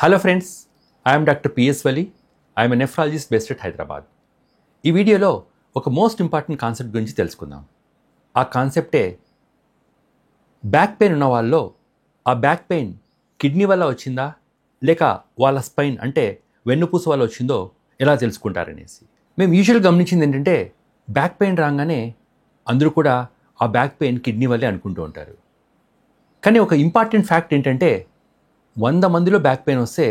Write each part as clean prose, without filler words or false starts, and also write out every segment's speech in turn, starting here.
Hello friends, I am Dr. P.S. Vali. I am a nephrologist based at Hyderabad. ఈ వీడియోలో ఒక most important concept గురించి తెలుసుకుందాం. ఆ కాన్సెప్టే బ్యాక్ పెయిన్ ఉన్న వాళ్ళలో ఆ బ్యాక్ పెయిన్ కిడ్నీ వల్ల వచ్చిందా లేక వాళ్ళ స్పైన్ అంటే వెన్నుపూస వల్ల వచ్చిందో ఎలా తెలుసుకుంటారనేసి. మేము యూజువల్ గమనించింది ఏంటంటే బ్యాక్ పెయిన్ రాగానే అందరూ కూడా ఆ బ్యాక్ పెయిన్ కిడ్నీ వల్లే అనుకుంటూ ఉంటారు. కానీ ఒక ఇంపార్టెంట్ ఫ్యాక్ట్ ఏంటంటే 100 మందిలో బ్యాక్ పెయిన్ వస్తే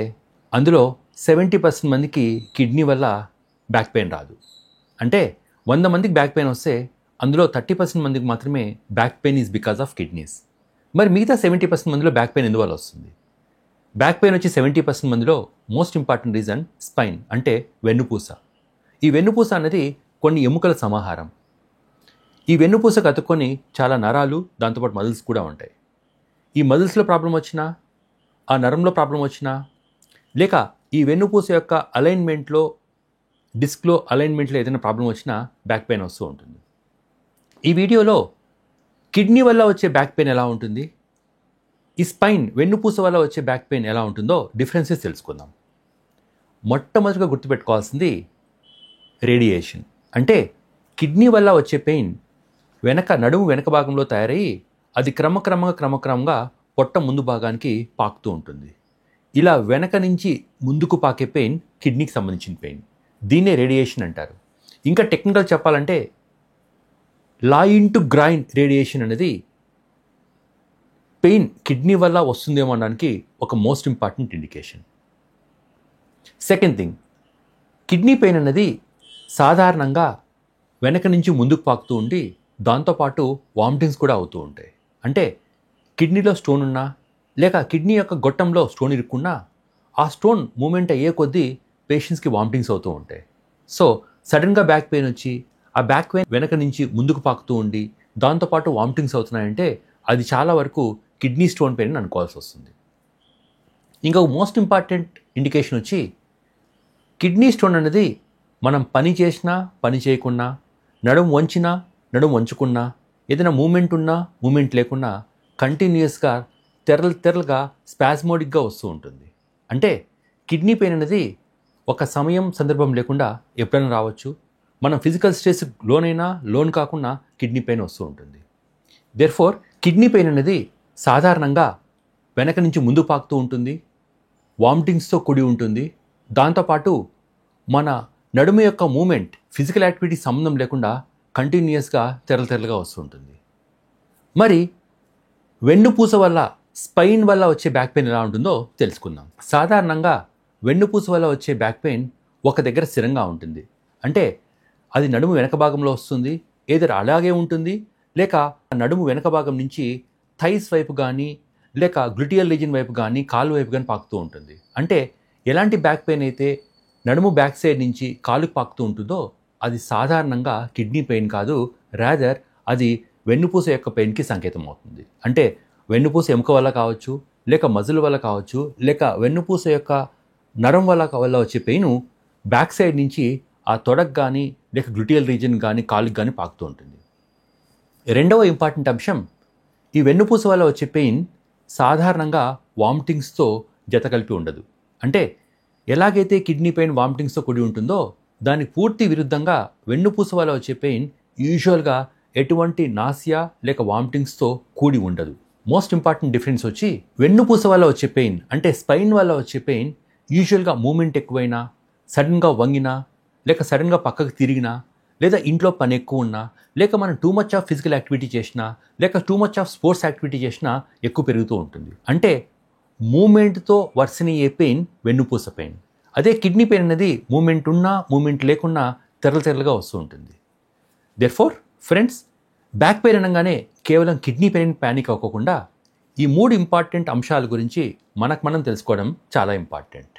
అందులో 70% మందికి కిడ్నీ వల్ల బ్యాక్ పెయిన్ రాదు. అంటే 100 మందికి బ్యాక్ పెయిన్ వస్తే అందులో 30% మందికి మాత్రమే back pain is because of kidneys. మరి మిగతా 70% మందిలో బ్యాక్ పెయిన్ ఎందువల్ల వస్తుంది? బ్యాక్ పెయిన్ వచ్చి 70% మందిలో మోస్ట్ ఇంపార్టెంట్ రీజన్ స్పైన్ అంటే వెన్నుపూస. ఈ వెన్నుపూస అనేది కొన్ని ఎముకల సమాహారం. ఈ వెన్నుపూసకు అతుక్కొని చాలా నరాలు దాంతోపాటు మజిల్స్ కూడా ఉంటాయి. ఈ మజిల్స్లో ప్రాబ్లం వచ్చినా, ఆ నరంలో ప్రాబ్లం వచ్చినా, లేక ఈ వెన్నుపూస యొక్క అలైన్మెంట్లో డిస్క్లో అలైన్మెంట్లో ఏదైనా ప్రాబ్లం వచ్చినా బ్యాక్ పెయిన్ వస్తూ ఉంటుంది. ఈ వీడియోలో కిడ్నీ వల్ల వచ్చే బ్యాక్ పెయిన్ ఎలా ఉంటుంది, ఈ స్పైన్ వెన్నుపూస వల్ల వచ్చే బ్యాక్ పెయిన్ ఎలా ఉంటుందో డిఫరెన్సెస్ తెలుసుకుందాం. మొట్టమొదటిగా గుర్తుపెట్టుకోవాల్సింది రేడియేషన్. అంటే కిడ్నీ వల్ల వచ్చే పెయిన్ నడుము వెనక భాగంలో తయారయ్యి అది క్రమక్రమంగా పొట్ట ముందు భాగానికి పాకుతూ ఉంటుంది. ఇలా వెనక నుంచి ముందుకు పాకే పెయిన్ కిడ్నీకి సంబంధించిన పెయిన్. దీన్నే రేడియేషన్ అంటారు. ఇంకా టెక్నికల్ చెప్పాలంటే లాయిన్ టు గ్రైన్ రేడియేషన్ అనేది పెయిన్ కిడ్నీ వల్ల వస్తుందేమో అనడానికి ఒక most important indication. Second thing, kidney pain అనేది సాధారణంగా వెనక నుంచి ముందుకు పాకుతూ ఉండి దాంతోపాటు వామిటింగ్స్ కూడా అవుతూ ఉంటాయి. అంటే కిడ్నీలో స్టోన్ ఉన్నా లేక కిడ్నీ యొక్క గొట్టంలో స్టోన్ ఇరుక్కున్నా ఆ స్టోన్ మూమెంట్ అయ్యే కొద్దీ పేషెంట్స్కి వామిటింగ్స్ అవుతూ ఉంటాయి. సో సడన్గా బ్యాక్ పెయిన్ వచ్చి ఆ బ్యాక్ పెయిన్ వెనక నుంచి ముందుకు పాకుతూ ఉండి దాంతోపాటు వామిటింగ్స్ అవుతున్నాయంటే అది చాలా వరకు కిడ్నీ స్టోన్ పెయిన్ అనుకోవాల్సి వస్తుంది. ఇంకా మోస్ట్ ఇంపార్టెంట్ ఇండికేషన్ వచ్చి కిడ్నీ స్టోన్ అనేది మనం పని చేసినా పని చేయకున్నా, నడుము వంచినా నడుము వంచుకున్నా, ఏదైనా మూమెంట్ ఉన్నా మూమెంట్ లేకున్నా కంటిన్యూస్గా తెరలుగా స్పాస్మోడిక్గా వస్తూ ఉంటుంది. అంటే కిడ్నీ పెయిన్ అనేది ఒక సమయం సందర్భం లేకుండా ఎప్పుడైనా రావచ్చు. మనం ఫిజికల్ స్ట్రెస్ లోనైనా లోన్ కాకుండా కిడ్నీ పెయిన్ వస్తూ ఉంటుంది. దేర్ఫోర్ కిడ్నీ పెయిన్ అనేది సాధారణంగా వెనక నుంచి ముందు పాకుతూ ఉంటుంది, వామిటింగ్స్తో కూడి ఉంటుంది. దాంతోపాటు మన నడుము యొక్క మూమెంట్ ఫిజికల్ యాక్టివిటీ సంబంధం లేకుండా కంటిన్యూస్గా తెరలుగా వస్తూ ఉంటుంది. మరి వెన్నుపూస వల్ల స్పైన్ వల్ల వచ్చే బ్యాక్ పెయిన్ ఎలా ఉంటుందో తెలుసుకుందాం. సాధారణంగా వెన్నుపూస వల్ల వచ్చే బ్యాక్ పెయిన్ ఒక దగ్గర స్థిరంగా ఉంటుంది. అంటే అది నడుము వెనక భాగంలో వస్తుంది, ఏదైనా అలాగే ఉంటుంది లేక నడుము వెనక భాగం నుంచి థైస్ వైపు కానీ లేక గ్లూటియల్ రీజియన్ వైపు కానీ కాలు వైపు కానీ పాకుతూ ఉంటుంది. అంటే ఎలాంటి బ్యాక్ పెయిన్ అయితే నడుము బ్యాక్ సైడ్ నుంచి కాలుకు పాకుతూ ఉంటుందో అది సాధారణంగా కిడ్నీ పెయిన్ కాదు, రాదర్ అది వెన్నుపూస యొక్క పెయిన్కి సంకేతం అవుతుంది. అంటే వెన్నుపూస ఎముక వల్ల కావచ్చు, లేక మజిల్ వల్ల కావచ్చు, లేక వెన్నుపూస యొక్క నరం వల్ల వచ్చే పెయిన్ బ్యాక్ సైడ్ నుంచి ఆ తొడకు కానీ లేక గ్లూటియల్ రీజియన్ కానీ కాలుకి కానీ పాకుతూ ఉంటుంది. రెండవ ఇంపార్టెంట్ అంశం, ఈ వెన్నుపూస వల్ల వచ్చే పెయిన్ సాధారణంగా వామిటింగ్స్తో జత కలిపి ఉండదు. అంటే ఎలాగైతే కిడ్నీ పెయిన్ వామిటింగ్స్తో కూడి ఉంటుందో దానికి పూర్తి విరుద్ధంగా వెన్నుపూస వల్ల వచ్చే పెయిన్ యూజువల్గా ఎటువంటి నాసియా లేక వామిటింగ్స్తో కూడి ఉండదు. మోస్ట్ ఇంపార్టెంట్ డిఫరెన్స్ వచ్చి వెన్నుపూస వల్ల వచ్చే పెయిన్ అంటే స్పైన్ వల్ల వచ్చే పెయిన్ యూజువల్గా మూమెంట్ ఎక్కువైనా, సడన్గా వంగినా లేక సడన్గా పక్కకు తిరిగినా, లేదా ఇంట్లో పని ఎక్కువ ఉన్నా, లేక మనం too much of physical activity చేసినా లేక too much of sports activity చేసినా ఎక్కువ పెరుగుతూ ఉంటుంది. అంటే మూమెంట్తో వర్సన్ అయ్యే పెయిన్ వెన్నుపూస పెయిన్. అదే కిడ్నీ పెయిన్ అనేది మూమెంట్ ఉన్నా మూమెంట్ లేకున్నా తెరలుగా వస్తూ ఉంటుంది. దేర్ఫోర్ ఫ్రెండ్స్, బ్యాక్ పెయిన్ అనగానే కేవలం కిడ్నీ పెయిన్ ప్యానిక్ అవ్వకుండా ఈ 3 ఇంపార్టెంట్ అంశాల గురించి మనం తెలుసుకోవడం చాలా ఇంపార్టెంట్.